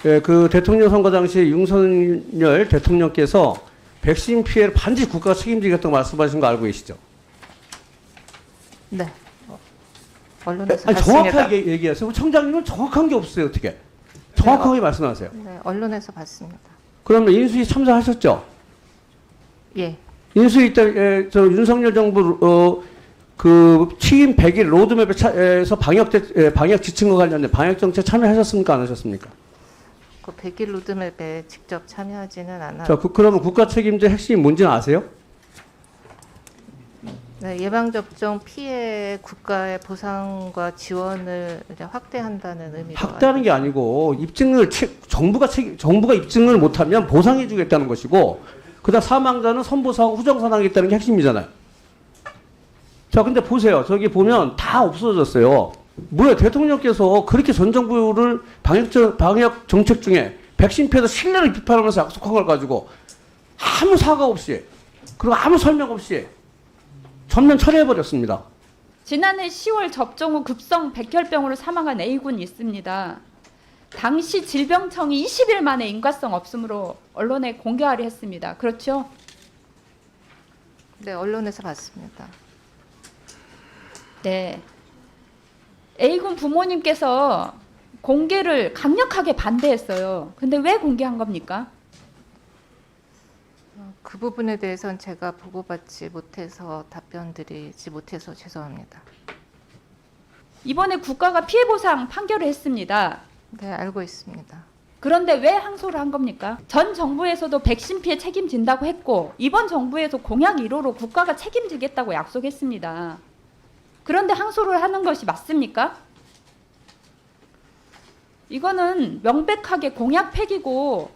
예, 그 대통령 선거 당시 윤석열 대통령께서 백신 피해를 반드시 국가가 책임지겠다고 말씀하신 거 알고 계시죠? 네. 언론에서 아니, 봤습니다. 정확하게 얘기하세요. 청장님은 정확한 게 없어요. 어떻게? 정확하게 말씀하세요. 네, 언론에서 봤습니다. 그러면 인수위 참사하셨죠? 예. 인수위 때, 저 윤석열 정부, 그 취임 100일 로드맵에서 방역 지침과 관련된 방역 정책 참여하셨습니까? 안 하셨습니까? 그 100일 로드맵에 직접 참여하지는 않았고 자, 그러면 국가 책임제 핵심이 뭔지는 아세요? 네, 예방접종 피해 국가의 보상과 지원을 이제 확대한다는 의미로 확대하는 게 아니고 입증을 정부가 입증을 못하면 보상해 주겠다는 것이고 그다음 사망자는 선보상 후정산하겠다는 게 핵심이잖아요. 자, 근데 보세요. 저기 보면 다 없어졌어요. 뭐야, 대통령께서 그렇게 전 정부를 방역 정책 중에 백신 피해서 신뢰를 비판하면서 약속한 걸 가지고 아무 사과 없이 그리고 아무 설명 없이 전면 철회해버렸습니다. 지난해 10월 접종 후 급성 백혈병으로 사망한 A군이 있습니다. 당시 질병청이 20일 만에 인과성 없음으로 언론에 공개하려 했습니다. 그렇죠? 네, 언론에서 봤습니다. 네. A군 부모님께서 공개를 강력하게 반대했어요. 근데 왜 공개한 겁니까? 그 부분에 대해서는 제가 보고받지 못해서 답변드리지 못해서 죄송합니다. 이번에 국가가 피해 보상 판결을 했습니다. 네, 알고 있습니다. 그런데 왜 항소를 한 겁니까? 전 정부에서도 백신 피해 책임진다고 했고 이번 정부에서 공약 1호로 국가가 책임지겠다고 약속했습니다. 그런데 항소를 하는 것이 맞습니까? 이거는 명백하게 공약 폐기고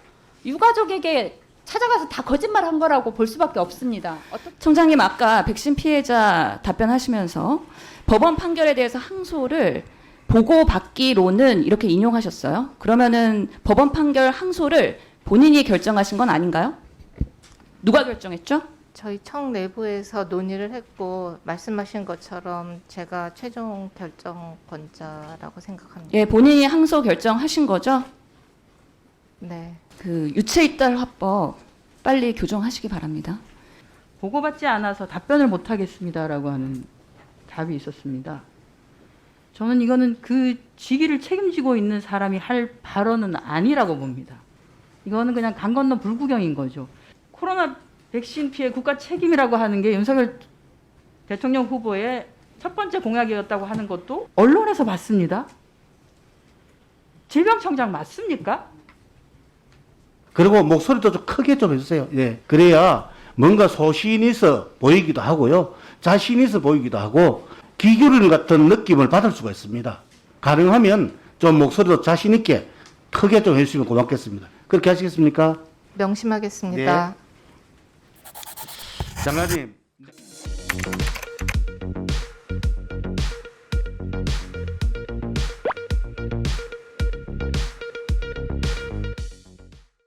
유가족에게 찾아가서 다 거짓말한 거라고 볼 수밖에 없습니다. 총장님 아까 백신 피해자 답변하시면서 법원 판결에 대해서 항소를 보고받기로는 이렇게 인용하셨어요. 그러면은 법원 판결 항소를 본인이 결정하신 건 아닌가요? 누가 결정했죠? 저희 청 내부에서 논의를 했고 말씀하신 것처럼 제가 최종 결정권자라고 생각합니다. 예, 본인이 항소 결정하신 거죠? 네. 그 유체이탈 화법 빨리 교정하시기 바랍니다. 보고받지 않아서 답변을 못하겠습니다라고 하는 답이 있었습니다. 저는 이거는 그 직위를 책임지고 있는 사람이 할 발언은 아니라고 봅니다. 이거는 그냥 강 건너 불구경인 거죠. 코로나 백신 피해 국가 책임이라고 하는 게 윤석열 대통령 후보의 첫 번째 공약이었다고 하는 것도 언론에서 봤습니다. 질병청장 맞습니까? 그리고 목소리도 좀 크게 좀 해주세요. 예. 그래야 뭔가 소신 있어 보이기도 하고요. 자신 있어 보이기도 하고 기교련 같은 느낌을 받을 수가 있습니다. 가능하면 좀 목소리도 자신 있게 크게 좀 해주시면 고맙겠습니다. 그렇게 하시겠습니까? 명심하겠습니다. 장관님.